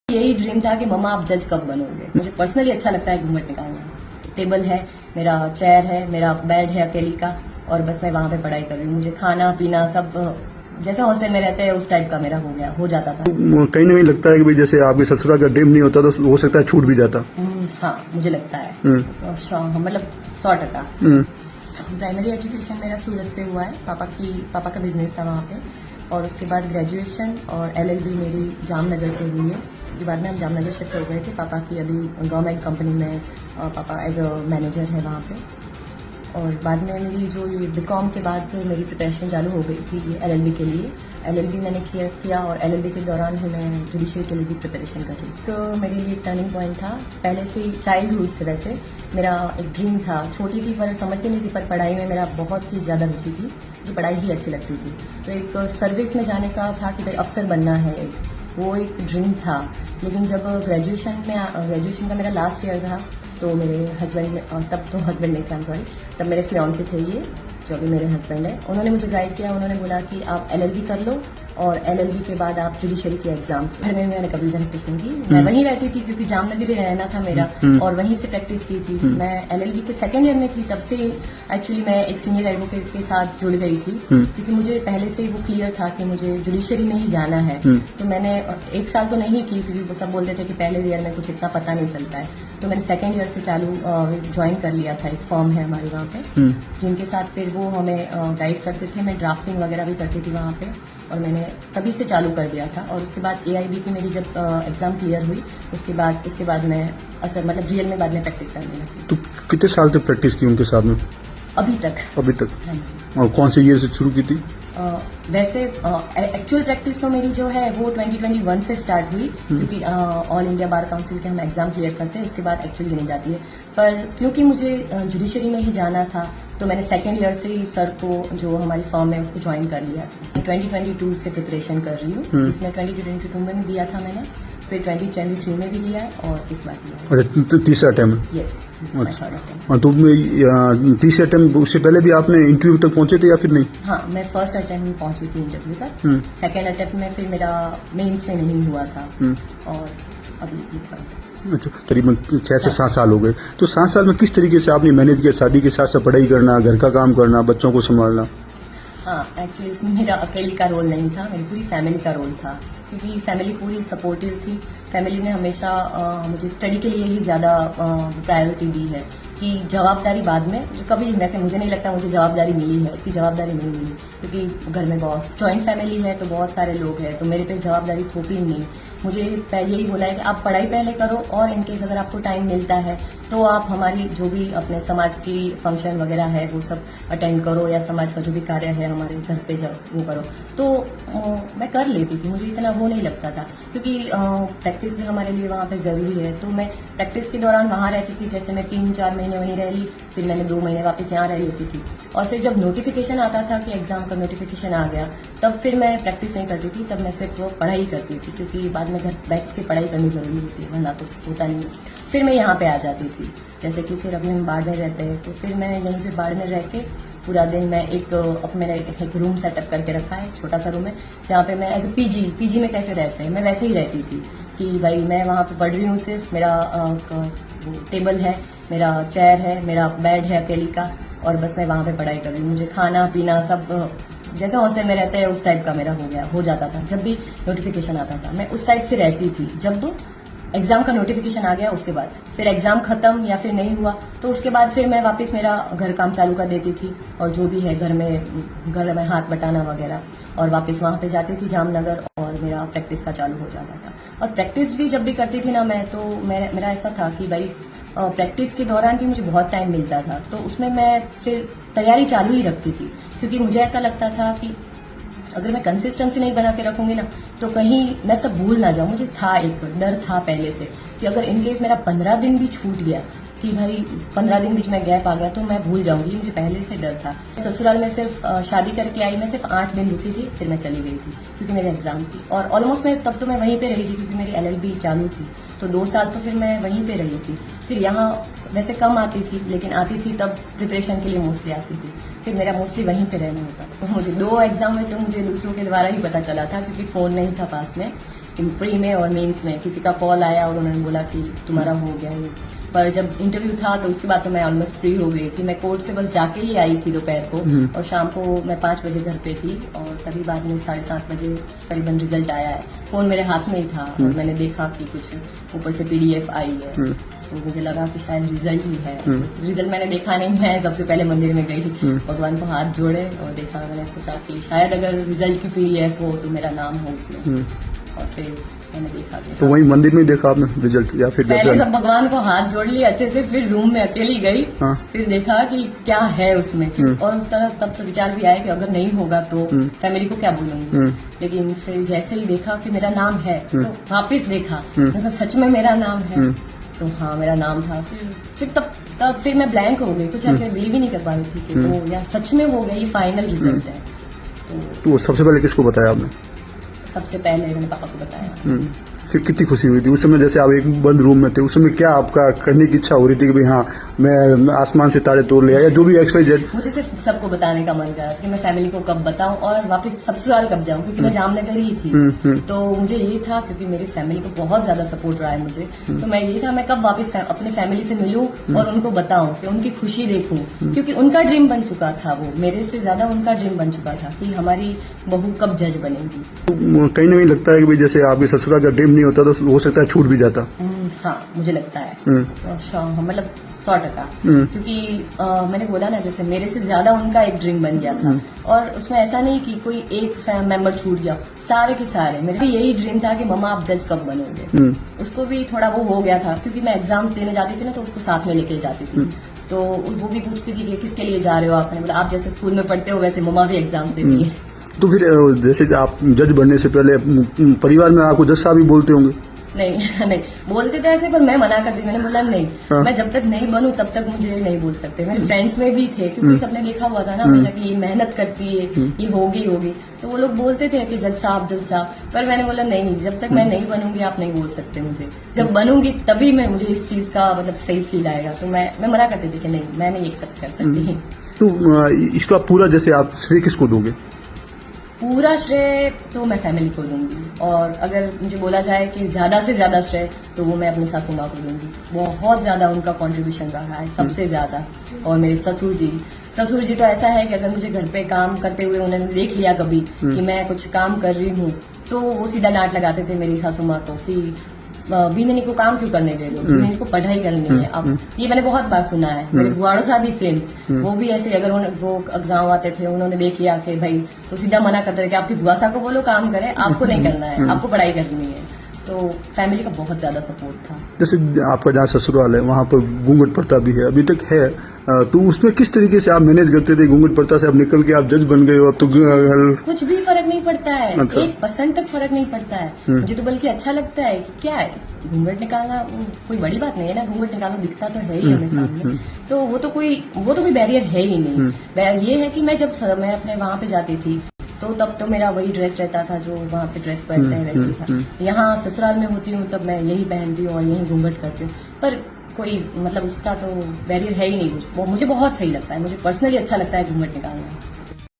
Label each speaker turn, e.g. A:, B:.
A: यही ड्रीम था कि मम्मा आप जज कब बनोगे। मुझे पर्सनली अच्छा लगता है घूंघट निकालना। टेबल है, मेरा चेयर है, मेरा बेड है अकेली का, और बस मैं वहां पे पढ़ाई कर रही हूँ। मुझे खाना पीना सब जैसा हॉस्टल में रहते हैं उस टाइप का मेरा हो जाता था।
B: कहीं ना कहीं लगता है कि भाई जैसे आपके ससुराल का ड्रीम नहीं होता तो हो सकता है छूट भी जाता।
A: हाँ, मुझे लगता है मतलब 100%। प्राइमरी एजुकेशन मेरा सूरत से हुआ है। पापा का बिजनेस था वहाँ पे, और उसके बाद ग्रेजुएशन और LLB मेरी जामनगर से हुई है। उसके बाद में हम जामनगर शिफ्ट हो गए थे। पापा की अभी गवर्नमेंट कंपनी में पापा एज अ मैनेजर है वहाँ पे। और बाद में मेरी जो ये BCom के बाद मेरी प्रिपरेशन चालू हो गई थी ये LLB के लिए। LLB मैंने किया और LLB के दौरान ही मैं जुडिशरी के लिए भी प्रिपरेशन कर रही। तो मेरे लिए एक टर्निंग पॉइंट था। पहले से चाइल्डहुड से वैसे मेरा एक ड्रीम था। छोटी थी पर समझती नहीं थी, पर पढ़ाई में मेरा बहुत ही ज़्यादा रुचि थी। मुझे पढ़ाई ही अच्छी लगती थी। तो एक सर्विस में जाने का था कि भाई अफसर बनना है, वो एक ड्रीम था। लेकिन जब ग्रेजुएशन का मेरा लास्ट ईयर था तो मेरे हस्बैंड, तब तो हस्बैंड नहीं थे, आई एम सॉरी, तब मेरे फियांसे थे ये, जो अभी मेरे हस्बैंड है। उन्होंने मुझे गाइड किया। उन्होंने बोला कि आप LLB कर लो और LLB के बाद आप जुडिशरी के एग्जाम। घर में मैंने कभी प्रैक्टिस नहीं की। मैं वहीं रहती थी क्योंकि जामनगर ही रहना था मेरा, और वहीं से प्रैक्टिस की थी। मैं LLB के सेकेंड ईयर में थी, तब से एक्चुअली मैं एक सीनियर एडवोकेट के साथ जुड़ गई थी, क्योंकि मुझे पहले से वो क्लियर था कि मुझे जुडिशरी में ही जाना है। तो मैंने 1 साल तो नहीं की, क्योंकि वो सब बोलते थे कि पहले ईयर में कुछ इतना पता नहीं चलता है। तो मैंने सेकेंड ईयर से चालू ज्वाइन कर लिया था। एक फॉर्म है हमारे वहाँ पे, जिनके साथ फिर वो हमें गाइड करते थे। मैं ड्राफ्टिंग वगैरह भी करती थी वहाँ पे, और मैंने तभी से चालू कर दिया था। और उसके बाद AIB की मेरी जब एग्जाम क्लियर हुई, उसके बाद मैं मतलब रियल में बाद में प्रैक्टिस करने लगी।
B: तो कितने साल तक प्रैक्टिस की उनके साथ में?
A: अभी तक।
B: हाँ जी। और कौन से ईयर से शुरू की थी?
A: वैसे एक्चुअल प्रैक्टिस तो मेरी जो है वो 2021 से स्टार्ट हुई, क्योंकि ऑल इंडिया बार काउंसिल के हम एग्जाम क्लियर करते हैं, उसके बाद एक्चुअल गिनी जाती है। पर क्योंकि मुझे जुडिशरी में ही जाना था, तो मैंने सेकेंड ईयर से ही सर को, जो हमारी फर्म है, उसको ज्वाइन कर लिया। 2022 से प्रिपरेशन कर रही हूँ। इसमें 2022 में भी दिया था मैंने, फिर 2023 में भी दिया है, और इस बार दिया।
B: अच्छा, तीसरा अटेम्प्ट?
A: यस।
B: तो तीसरे अटेम्प्ट, उससे पहले भी आपने इंटरव्यू तक पहुंचे थे या फिर नहीं?
A: हाँ, मैं फर्स्ट अटेम्प्ट में पहुंची थी इंटरव्यू तक। सेकेंड अटेम्प्ट में फिर मेरा मेंस में नहीं हुआ था, और अभी
B: अच्छा, करीबन 6 से 7 साल हो गए। तो 7 साल में किस तरीके से आपने मैनेज किया, शादी के साथ साथ पढ़ाई करना, घर का काम करना, बच्चों को संभालना?
A: हाँ, एक्चुअली इसमें मेरा अकेली का रोल नहीं था, मेरी पूरी फैमिली का रोल था, क्योंकि फैमिली पूरी सपोर्टिव थी। फैमिली ने हमेशा मुझे स्टडी के लिए ही ज़्यादा प्रायोरिटी दी है, कि जवाबदारी बाद में। कभी वैसे मुझे नहीं लगता मुझे जवाबदारी मिली है, कि जवाबदारी नहीं मिली, क्योंकि घर में बॉस, जॉइंट फैमिली है तो बहुत सारे लोग हैं, तो मेरे पे जवाबदारी थोपी नहीं। मुझे यही बोला है कि आप पढ़ाई पहले करो, और इनकेस अगर आपको टाइम मिलता है तो आप हमारी जो भी अपने समाज की फंक्शन वगैरह है वो सब अटेंड करो, या समाज का जो भी कार्य है हमारे घर पे जब वो करो। तो मैं कर लेती थी, मुझे इतना वो नहीं लगता था, क्योंकि प्रैक्टिस भी हमारे लिए वहाँ पे जरूरी है। तो मैं प्रैक्टिस के दौरान वहाँ रहती थी। जैसे मैं 3-4 महीने वहीं रह ली, फिर मैंने 2 महीने वापस यहाँ रह लेती थी। और फिर जब नोटिफिकेशन आता था कि एग्जाम का नोटिफिकेशन आ गया, तब फिर मैं प्रैक्टिस नहीं करती थी, तब मैं सिर्फ पढ़ाई करती थी, क्योंकि बाद में घर बैठ के पढ़ाई करनी जरूरी होती है, वरना तो होता नहीं है। फिर मैं यहाँ पे आ जाती थी। जैसे कि फिर अभी हम बाड़मेर रहते हैं, तो फिर मैं यहीं पे बाड़मेर रह के पूरा दिन मैं मैंने एक रूम सेटअप करके रखा है, छोटा सा रूम है, जहाँ पे मैं एज ए पीजी में कैसे रहते हैं, मैं वैसे ही रहती थी, कि भाई मैं वहाँ पे पढ़ रही हूँ। सिर्फ मेरा टेबल है, मेरा चेयर है, मेरा बेड है अकेली का, और बस मैं वहाँ पे पढ़ाई कर रही हूँ। मुझे खाना पीना सब जैसे हॉस्टल में रहते हैं उस टाइप का मेरा हो जाता था। जब भी नोटिफिकेशन आता था मैं उस टाइप से रहती थी। जब तो एग्जाम का नोटिफिकेशन आ गया, उसके बाद फिर एग्जाम खत्म या फिर नहीं हुआ, तो उसके बाद फिर मैं वापस मेरा घर काम चालू कर देती थी, और जो भी है घर में हाथ बटाना वगैरह, और वापस वहां पे जाती थी जामनगर, और मेरा प्रैक्टिस का चालू हो जाता था। और प्रैक्टिस भी जब भी करती थी ना मैं, तो मेरा ऐसा था कि भाई प्रैक्टिस के दौरान भी मुझे बहुत टाइम मिलता था, तो उसमें मैं फिर तैयारी चालू ही रखती थी, क्योंकि मुझे ऐसा लगता था कि अगर मैं कंसिस्टेंसी नहीं बना के रखूंगी ना, तो कहीं मैं सब भूल ना जाऊं। मुझे था, एक डर था पहले से, कि अगर इनकेस मेरा 15 दिन भी छूट गया, कि भाई 15 दिन बीच में गैप आ गया, तो मैं भूल जाऊंगी। मुझे पहले से डर था। ससुराल में सिर्फ शादी करके आई, मैं सिर्फ 8 दिन रुकी थी, फिर मैं चली गई थी, क्योंकि मेरे एग्जाम थी। और ऑलमोस्ट मैं तब तो मैं वहीं पे रही थी, क्योंकि मेरी LLB चालू थी, तो 2 साल तो फिर मैं वहीं पे रही थी। फिर यहाँ वैसे कम आती थी, लेकिन आती थी तब प्रिपरेशन के लिए मोस्टली आती थी। फिर मेरा मोस्टली वहीं पे रहना होता था। तो मुझे 2 एग्जाम में तो मुझे दूसरों के द्वारा ही पता चला था, क्योंकि फोन नहीं था पास में। प्री में और मेंस में किसी का कॉल आया और उन्होंने बोला कि तुम्हारा हो गया है। पर जब इंटरव्यू था तो उसके बाद तो मैं ऑलमोस्ट फ्री हो गई थी। मैं कोर्ट से बस जाके ही आई थी दोपहर को, और शाम को मैं 5 बजे घर पे थी, और तभी बाद में 7:30 बजे करीबन रिजल्ट आया है। फोन मेरे हाथ में ही था और मैंने देखा कि कुछ ऊपर से PDF आई है, तो मुझे लगा कि शायद रिजल्ट ही है। रिजल्ट मैंने देखा नहीं, मैं सबसे पहले मंदिर में गई, भगवान को हाथ जोड़े और देखा। मैंने सोचा कि शायद अगर रिजल्ट की PDF हो तो मेरा नाम हो उसमें, और फिर मैंने देखा।
B: तो वही मंदिर में ही देखा आपने रिजल्ट, या फिर
A: पहले सब भगवान को हाथ जोड़ लिए अच्छे से, फिर रूम में अकेली गई, फिर देखा कि क्या है उसमें, और उस तरह तब तो विचार भी आया कि अगर नहीं होगा तो फैमिली को क्या बोलूंगी। लेकिन फिर जैसे ही देखा कि मेरा नाम है, तो वापिस देखा, मतलब सच में मेरा नाम है, तो हाँ मेरा नाम था। फिर तब फिर मैं ब्लैंक हो गई, कुछ ऐसे बिलीव ही नहीं कर पा रही थी कि वो या सच में हो गया, ये फाइनल रिजल्ट है।
B: तो सबसे पहले किसको बताया आपने?
A: सबसे पहले मैंने पापा को बताया।
B: फिर कितनी खुशी हुई थी उस समय, जैसे आप एक बंद रूम में थे, उस समय क्या आपका करने की इच्छा हो रही थी कि भाई हाँ मैं आसमान से तारे तोड़ लिया, या जो भी XYZ?
A: मुझे सिर्फ सबको बताने का मन कर रहा था कि मैं फैमिली को कब बताऊं और वापस ससुराल कब जाऊं, क्योंकि मैं जामनगर ही थी। तो मुझे ये था, क्योंकि मेरी फैमिली को बहुत ज्यादा सपोर्ट रहा है मुझे, तो मैं ये था मैं कब वापस अपने फैमिली से मिलूं और उनको बताऊं, कि उनकी खुशी देखूं, क्योंकि उनका ड्रीम बन चुका था, वो मेरे से ज्यादा उनका ड्रीम बन चुका था कि हमारी बहू कब जज बनेगी।
B: कहीं ना कहीं लगता है कि भाई जैसे आपके ससुराल का ड्रीम नहीं होता तो हो सकता है छूट भी जाता।
A: हाँ मुझे लगता है, मतलब 100%, क्योंकि मैंने बोला ना, जैसे मेरे से ज्यादा उनका एक ड्रीम बन गया था, और उसमें ऐसा नहीं कि कोई एक मेंबर छूट गया, सारे के सारे। मेरा भी यही ड्रीम था कि मम्मा आप जज कब बनोगे। उसको भी थोड़ा वो हो गया था, क्योंकि मैं एग्जाम्स देने जाती थी ना, तो उसको साथ में लेके जाती थी, तो वो भी पूछती थी कि किसके लिए जा रहे हो आप। मैंने बोला आप जैसे स्कूल में पढ़ते हो वैसे मम्मा भी एग्जाम देती है।
B: तो फिर जैसे आप जज बनने से पहले परिवार में आपको जज साहब भी बोलते होंगे?
A: नहीं बोलते थे ऐसे, पर मैं मना कर दी। मैंने बोला नहीं, मैं जब तक नहीं बनूं तब तक मुझे नहीं बोल सकते। मेरे फ्रेंड्स में भी थे, क्योंकि सबने देखा हुआ था ना भैया कि ये मेहनत करती है, ये होगी, तो वो लोग बोलते थे कि जज साहब, पर मैंने बोला नहीं, जब तक मैं नहीं बनूंगी आप नहीं बोल सकते मुझे। जब बनूंगी तभी मैं मुझे इस चीज का मतलब सही फील आएगा। तो मैं मना करती थी कि नहीं, मैं नहीं एक्सेप्ट कर सकती।
B: तो इसका पूरा जैसे आप श्रेय किसको दोगे?
A: पूरा श्रेय तो मैं फैमिली को दूंगी, और अगर मुझे बोला जाए कि ज्यादा से ज्यादा श्रेय तो वो मैं अपनी सासू माँ को दूंगी। बहुत ज्यादा उनका कंट्रीब्यूशन रहा है, सबसे ज्यादा। और मेरे ससुर जी तो ऐसा है कि अगर मुझे घर पे काम करते हुए उन्होंने देख लिया कभी कि मैं कुछ काम कर रही हूँ, तो वो सीधा डांट लगाते थे मेरी सासू माँ को कि बीननी को काम क्यों करने दे रहे हो, बीननी को पढ़ाई करनी है। अब ये मैंने बहुत बार सुना है। मेरे बुआड़ो साहब भी सेम, वो भी ऐसे, अगर वो गांव आते थे, उन्होंने देख लिया कि भाई, तो सीधा मना करते थे कि आपकी बुआ साहब को बोलो काम करे, आपको नहीं करना है, आपको पढ़ाई करनी है। तो फैमिली का बहुत ज्यादा सपोर्ट था।
B: जैसे आपका जहाँ ससुराल है वहाँ पर घूंघट प्रथा भी है, अभी तक है, तो उसमें किस तरीके से आप मैनेज करते थे? घूंघट प्रथा से अब निकल के आप जज बन गए हो, अब तो
A: कुछ भी फर्क नहीं पड़ता है।
B: अच्छा।
A: 1% तक फर्क नहीं पड़ता है। मुझे तो बल्कि अच्छा लगता है कि क्या है, घूंघट निकालना कोई बड़ी बात नहीं है ना, घूंघट निकालो, दिखता तो है ही हमें सामने, तो वो तो कोई बैरियर है ही नहीं। ये है कि मैं अपने वहाँ पे जाती थी, तो तब तो मेरा वही ड्रेस रहता था जो वहाँ पे ड्रेस पहनते हैं वैसे ही था। यहाँ ससुराल में होती हूँ तब मैं यही पहनती हूँ और यही घूंघट करती हूँ, पर कोई मतलब उसका तो बैरियर है ही नहीं। मुझे बहुत सही लगता है, मुझे पर्सनली अच्छा लगता है घूंघट निकालना।